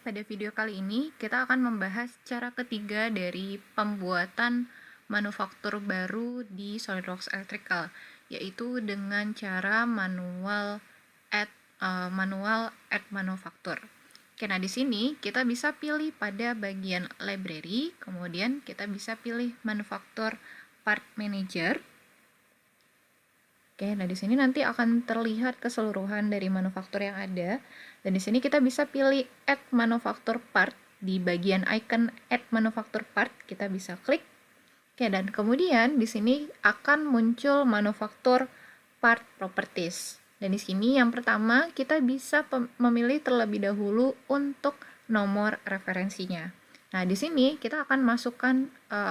pada video kali ini kita akan membahas cara ketiga dari pembuatan manufaktur baru di SolidWorks Electrical, yaitu dengan cara manual add manufaktur. Oke, nah di sini kita bisa pilih pada bagian library, kemudian kita bisa pilih manufaktur part manager. Oke, nah di sini nanti akan terlihat keseluruhan dari manufaktur yang ada. Dan di sini kita bisa pilih Add Manufacture Part. Di bagian icon Add Manufacture Part, kita bisa klik. Oke, dan kemudian di sini akan muncul Manufacture Part Properties. Dan di sini yang pertama, kita bisa memilih terlebih dahulu untuk nomor referensinya. Nah, di sini kita akan masukkan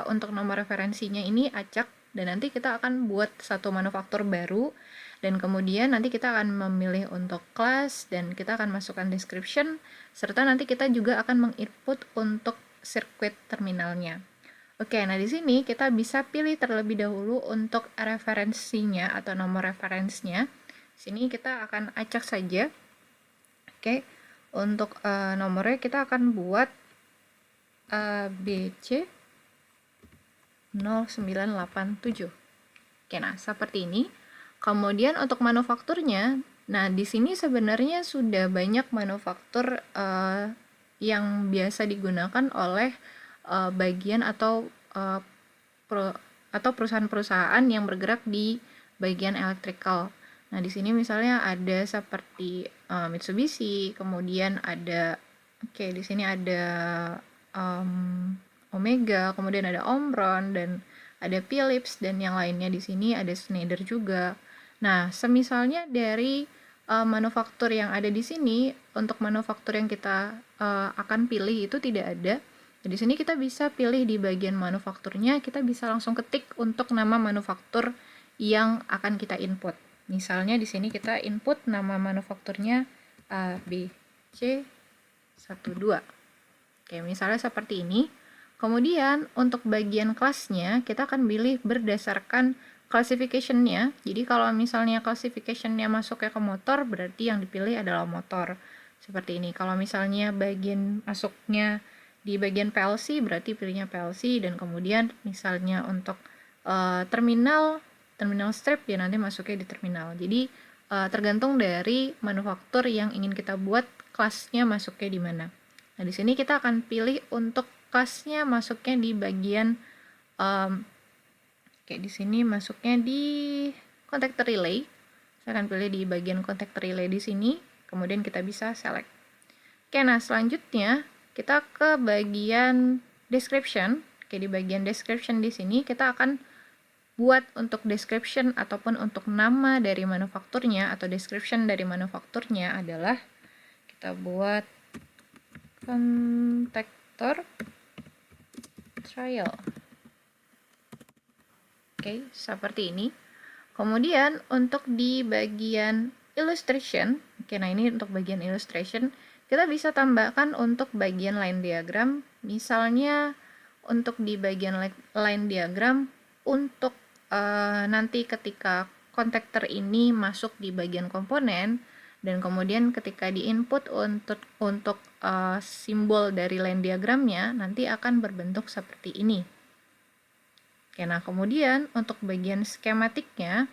untuk nomor referensinya ini acak, dan nanti kita akan buat satu manufaktur baru, dan kemudian nanti kita akan memilih untuk kelas, dan kita akan masukkan description, serta nanti kita juga akan menginput untuk sirkuit terminalnya. Oke, nah di sini kita bisa pilih terlebih dahulu untuk referensinya atau nomor referensinya. Sini kita akan acak saja. Oke, untuk nomornya kita akan buat ABC 0987. Oke, nah seperti ini. Kemudian untuk manufakturnya, nah di sini sebenarnya sudah banyak manufaktur yang biasa digunakan oleh bagian atau perusahaan-perusahaan yang bergerak di bagian electrical. Nah, di sini misalnya ada seperti Mitsubishi, kemudian ada di sini ada Omega, kemudian ada Omron, dan ada Philips, dan yang lainnya di sini ada Schneider juga. Nah, semisalnya dari manufaktur yang ada di sini, untuk manufaktur yang kita akan pilih itu tidak ada. Di sini kita bisa pilih di bagian manufakturnya, kita bisa langsung ketik untuk nama manufaktur yang akan kita input. Misalnya di sini kita input nama manufakturnya A, B, C, 1, 2. Oke, misalnya seperti ini. Kemudian untuk bagian kelasnya kita akan pilih berdasarkan classification-nya. Jadi kalau misalnya classification-nya masuknya ke motor, berarti yang dipilih adalah motor. Seperti ini. Kalau misalnya bagian masuknya di bagian PLC, berarti pilihnya PLC, dan kemudian misalnya untuk terminal strip, ya nanti masuknya di terminal. Jadi tergantung dari manufaktur yang ingin kita buat, kelasnya masuknya di mana. Nah, di sini kita akan pilih untuk kelasnya masuknya di bagian di sini masuknya di contactor relay. Saya akan pilih di bagian contactor relay di sini, kemudian kita bisa select. Oke, nah selanjutnya kita ke bagian description. Oke, di bagian description di sini kita akan buat untuk description ataupun untuk nama dari manufakturnya atau description dari manufakturnya adalah kita buat contactor trial. Oke, seperti ini. Kemudian untuk di bagian illustration, nah ini untuk bagian illustration, kita bisa tambahkan untuk bagian line diagram. Misalnya untuk di bagian line diagram, untuk nanti ketika kontaktor ini masuk di bagian komponen, dan kemudian ketika di input untuk simbol dari line diagramnya nanti akan berbentuk seperti ini. Oke, nah kemudian untuk bagian skematiknya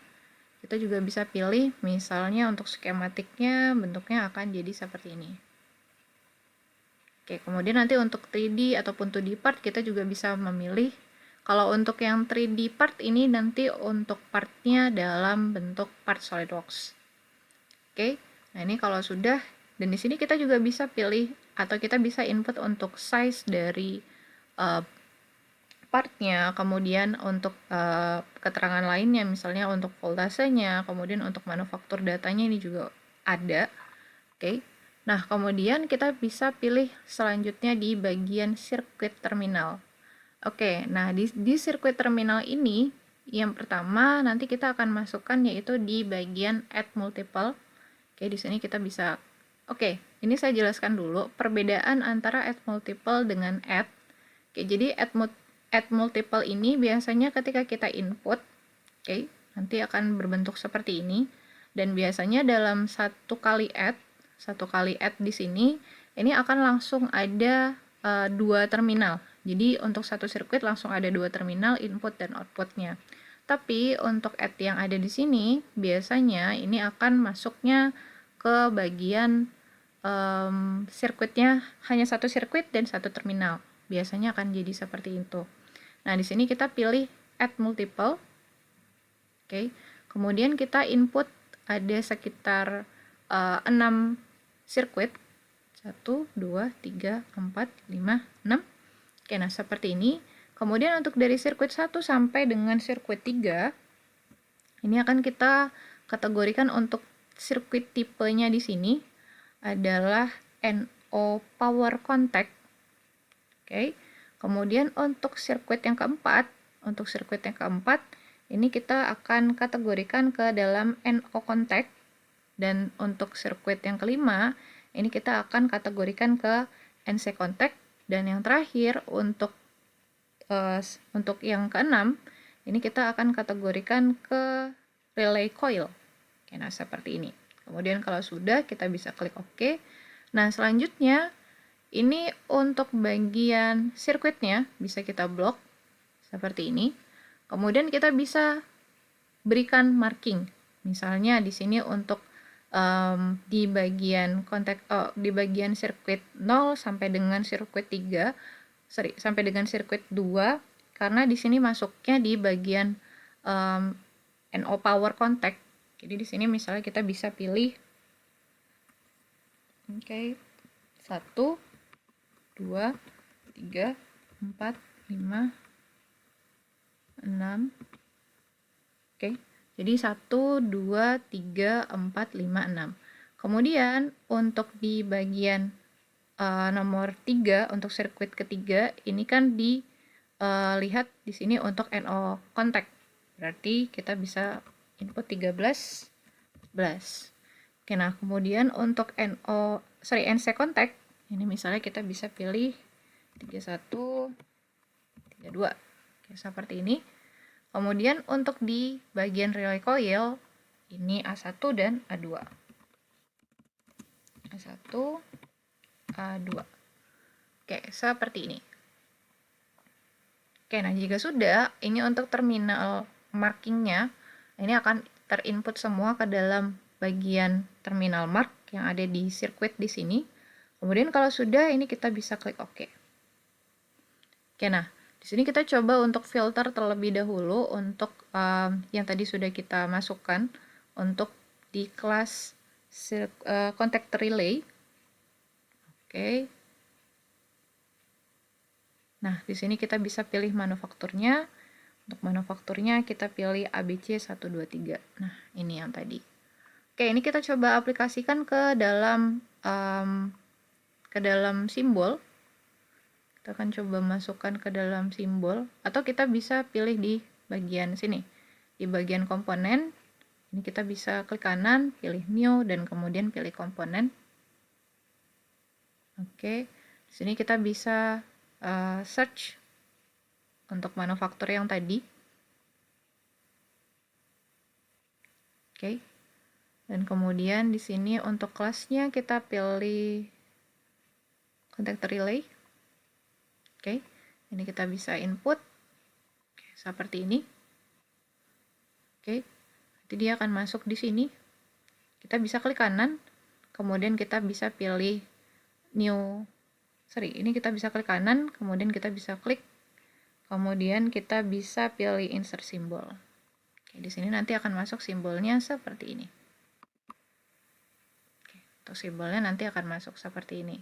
kita juga bisa pilih, misalnya untuk skematiknya bentuknya akan jadi seperti ini. Oke, kemudian nanti untuk 3D ataupun 2D part kita juga bisa memilih. Kalau untuk yang 3D part ini nanti untuk partnya dalam bentuk part SolidWorks. Oke. Nah, ini kalau sudah, dan di sini kita juga bisa pilih atau kita bisa input untuk size dari partnya, kemudian untuk keterangan lainnya, misalnya untuk voltasenya, kemudian untuk manufaktur datanya ini juga ada. Oke. Nah, kemudian kita bisa pilih selanjutnya di bagian sirkuit terminal. Oke, nah di sirkuit terminal ini, yang pertama nanti kita akan masukkan yaitu di bagian add multiple. Oke, di sini kita bisa, ini saya jelaskan dulu perbedaan antara add multiple dengan add. Oke, jadi add multiple ini biasanya ketika kita input, nanti akan berbentuk seperti ini, dan biasanya dalam satu kali add di sini ini akan langsung ada dua terminal. Jadi untuk satu sirkuit langsung ada dua terminal input dan outputnya. Tapi untuk add yang ada di sini biasanya ini akan masuknya ke bagian sirkuitnya hanya satu sirkuit dan satu terminal. Biasanya akan jadi seperti itu. Nah, di sini kita pilih add multiple. Oke. Kemudian kita input ada sekitar 6 sirkuit. 1, 2, 3, 4, 5, 6. Oke, nah seperti ini. Kemudian untuk dari sirkuit 1 sampai dengan sirkuit 3, ini akan kita kategorikan untuk sirkuit tipenya di sini adalah NO power contact. Oke. Kemudian untuk sirkuit yang keempat, ini kita akan kategorikan ke dalam NO contact, dan untuk sirkuit yang kelima ini kita akan kategorikan ke NC contact, dan yang terakhir untuk yang keenam ini kita akan kategorikan ke relay coil. Oke, nah seperti ini. Kemudian kalau sudah kita bisa klik OK. Nah selanjutnya ini untuk bagian sirkuitnya bisa kita blok seperti ini. Kemudian kita bisa berikan marking. Misalnya di sini untuk di bagian di bagian sirkuit 0 sampai dengan sirkuit 3, sampai dengan sirkuit 2, karena di sini masuknya di bagian NO power contact. Jadi di sini misalnya kita bisa pilih 1, 2, 3, 4, 5, 6. Oke. Jadi 1, 2, 3, 4, 5, 6. Kemudian untuk di bagian nomor 3 untuk sirkuit ketiga ini kan dilihat di sini untuk NO contact. Berarti kita bisa input 13, 11. Oke, nah kemudian untuk NC contact ini misalnya kita bisa pilih 31, 32. Oke, seperti ini. Kemudian untuk di bagian relay coil ini A1 dan A2. A1, A2. Oke, seperti ini. Oke, nah jika sudah, ini untuk terminal markingnya, ini akan terinput semua ke dalam bagian terminal mark yang ada di sirkuit di sini. Kemudian kalau sudah, ini kita bisa klik OK. Oke, nah di sini kita coba untuk filter terlebih dahulu untuk yang tadi sudah kita masukkan untuk di kelas contactor relay. Oke. Nah, di sini kita bisa pilih manufakturnya. Untuk manufakturnya kita pilih ABC 123. Nah, ini yang tadi. Oke, ini kita coba aplikasikan ke dalam simbol. Kita akan coba masukkan ke dalam simbol, atau kita bisa pilih di bagian sini. Di bagian komponen, ini kita bisa klik kanan, pilih new, dan kemudian pilih komponen. Oke, di sini kita bisa search untuk manufaktur yang tadi. Oke. Dan kemudian di sini untuk kelasnya kita pilih contactor relay. Oke. Ini kita bisa input. Oke, seperti ini. Oke. Nanti dia akan masuk di sini. Kita bisa klik kanan, kemudian kita bisa pilih ini kita bisa klik kanan, kemudian kita bisa klik, kemudian kita bisa pilih insert simbol. Oke, di sini nanti akan masuk simbolnya seperti ini. Oke, untuk simbolnya nanti akan masuk seperti ini.